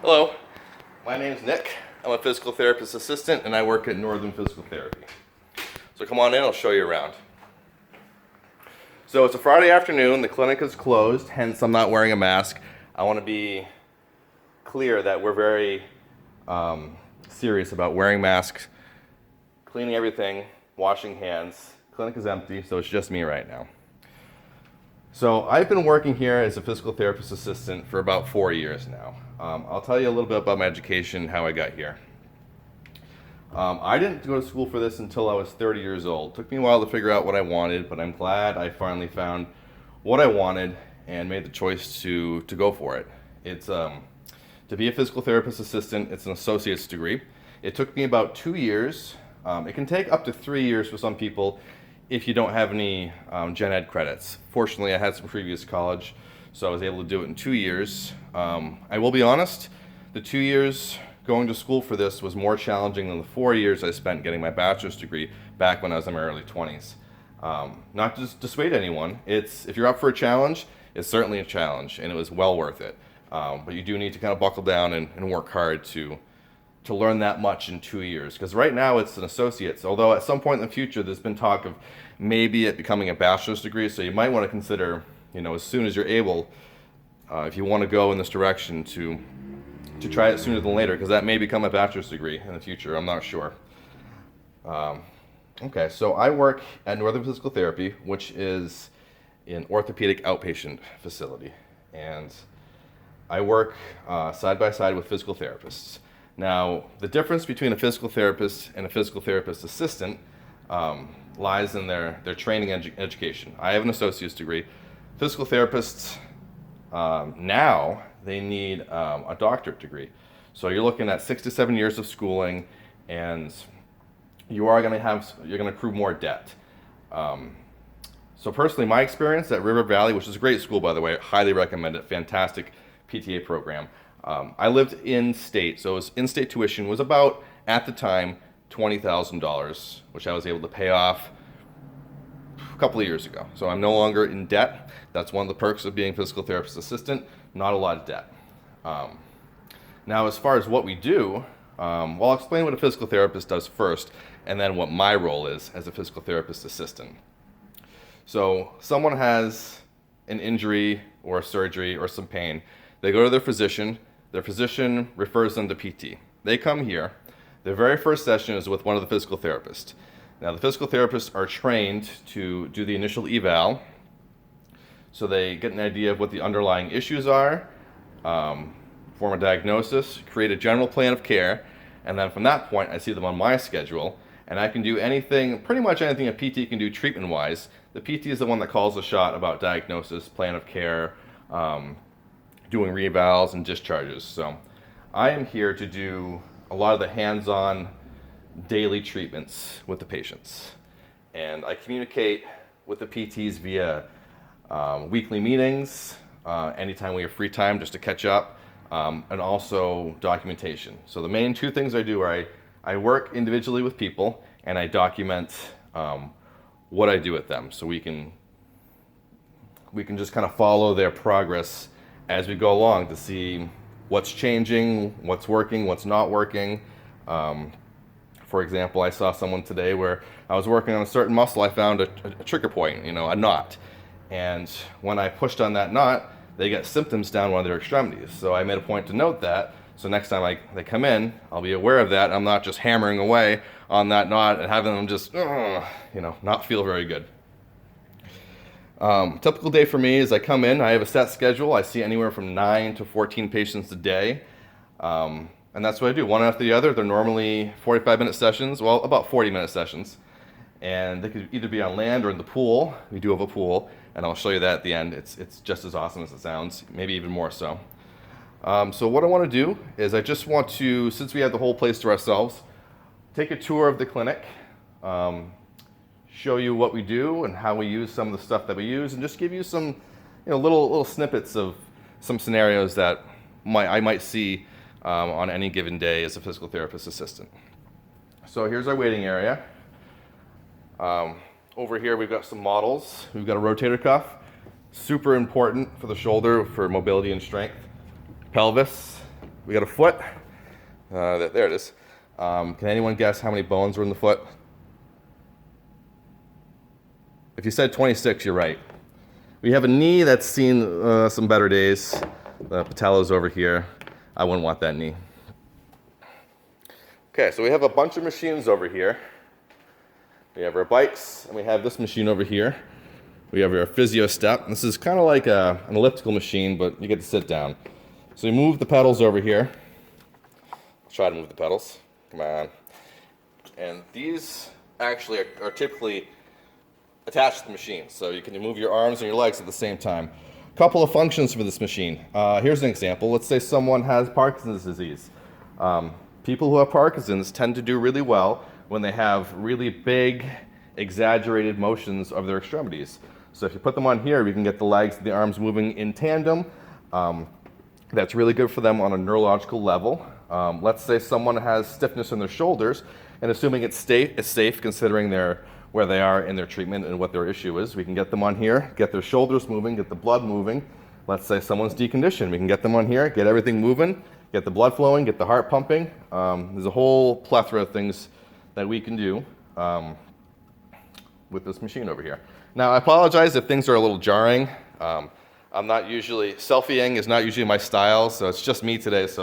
Hello, my name's Nick. I'm a physical therapist assistant and I work at Northern Physical Therapy. So come on in, I'll show you around. So it's a Friday afternoon, the clinic is closed, hence I'm not wearing a mask. I want to be clear that we're very serious about wearing masks, cleaning everything, washing hands. Clinic is empty, so it's just me right now. So I've been working here as a physical therapist assistant for about 4 years now. I'll tell you a little bit about my education, how I got here. I didn't go to school for this until I was 30 years old. It took me a while to figure out what I wanted, but I'm glad I finally found what I wanted and made the choice to go for it. It's to be a physical therapist assistant, it's an associate's degree. It took me about 2 years. It can take up to 3 years for some people if you don't have any gen ed credits. Fortunately, I had some previous college, so I was able to do it in 2 years. I will be honest, the 2 years going to school for this was more challenging than the 4 years I spent getting my bachelor's degree back when I was in my early 20s. Not to dissuade anyone, if you're up for a challenge, it's certainly a challenge, and it was well worth it. But you do need to kind of buckle down and work hard to learn that much in 2 years. Because right now it's an associate's, although at some point in the future there's been talk of maybe it becoming a bachelor's degree, so you might want to consider, as soon as you're able, if you want to go in this direction, to try it sooner than later, because that may become a bachelor's degree in the future, I'm not sure. Okay, so I work at Northern Physical Therapy, which is an orthopedic outpatient facility, and I work side by side with physical therapists. Now, the difference between a physical therapist and a physical therapist assistant lies in their training education. I have an associate's degree. Physical therapists, now, they need a doctorate degree. So you're looking at 6 to 7 years of schooling, and you're going to accrue more debt. So personally, my experience at River Valley, which is a great school, by the way, highly recommend it, fantastic PTA program. I lived in-state, so in-state tuition was about, at the time, $20,000, which I was able to pay off a couple of years ago. So I'm no longer in debt. That's one of the perks of being a physical therapist assistant, not a lot of debt. Now, as far as what we do, well, I'll explain what a physical therapist does first, and then what my role is as a physical therapist assistant. So someone has an injury or a surgery or some pain. They go to their physician refers them to PT. They come here. Their very first session is with one of the physical therapists. Now, the physical therapists are trained to do the initial eval, so they get an idea of what the underlying issues are, form a diagnosis, create a general plan of care, and then from that point, I see them on my schedule, and I can do pretty much anything a PT can do treatment-wise. The PT is the one that calls the shot about diagnosis, plan of care, doing revals and discharges. So I am here to do a lot of the hands-on daily treatments with the patients. And I communicate with the PTs via weekly meetings, anytime we have free time just to catch up, and also documentation. So the main two things I do are I work individually with people and I document what I do with them, so we can just kind of follow their progress as we go along to see what's changing, what's working, what's not working. For example, I saw someone today where I was working on a certain muscle, I found a trigger point, a knot. And when I pushed on that knot, they get symptoms down one of their extremities. So I made a point to note that, so next time they come in, I'll be aware of that. I'm not just hammering away on that knot and having them just, not feel very good. Typical day for me is I come in, I have a set schedule. I see anywhere from 9 to 14 patients a day. And that's what I do, one after the other. They're normally 45-minute sessions, well, about 40-minute sessions. And they could either be on land or in the pool. We do have a pool, and I'll show you that at the end. It's just as awesome as it sounds, maybe even more so. So what I want to do is I just want to, since we have the whole place to ourselves, take a tour of the clinic, show you what we do and how we use some of the stuff that we use, and just give you some little snippets of some scenarios that I might see on any given day as a physical therapist assistant. So here's our waiting area. Over here we've got some models. We've got a rotator cuff, super important for the shoulder for mobility and strength. Pelvis, we got a foot. There it is. Can anyone guess how many bones are in the foot? If you said 26, you're right. We have a knee that's seen some better days. The patella's over here. I wouldn't want that knee. Okay, so we have a bunch of machines over here. We have our bikes, and we have this machine over here. We have our physio step. This is kind of like an elliptical machine, but you get to sit down. So we move the pedals over here. Try to move the pedals. Come on. And these actually are typically attached to the machine, so you can move your arms and your legs at the same time. A couple of functions for this machine. Here's an example. Let's say someone has Parkinson's disease. People who have Parkinson's tend to do really well when they have really big, exaggerated motions of their extremities. So if you put them on here, we can get the legs and the arms moving in tandem. That's really good for them on a neurological level. Let's say someone has stiffness in their shoulders, and assuming it's safe considering where they are in their treatment and what their issue is, we can get them on here, get their shoulders moving, get the blood moving. Let's say someone's deconditioned. We can get them on here, get everything moving, get the blood flowing, get the heart pumping. There's a whole plethora of things that we can do with this machine over here. Now, I apologize if things are a little jarring. Selfieing is not usually my style, so it's just me today. So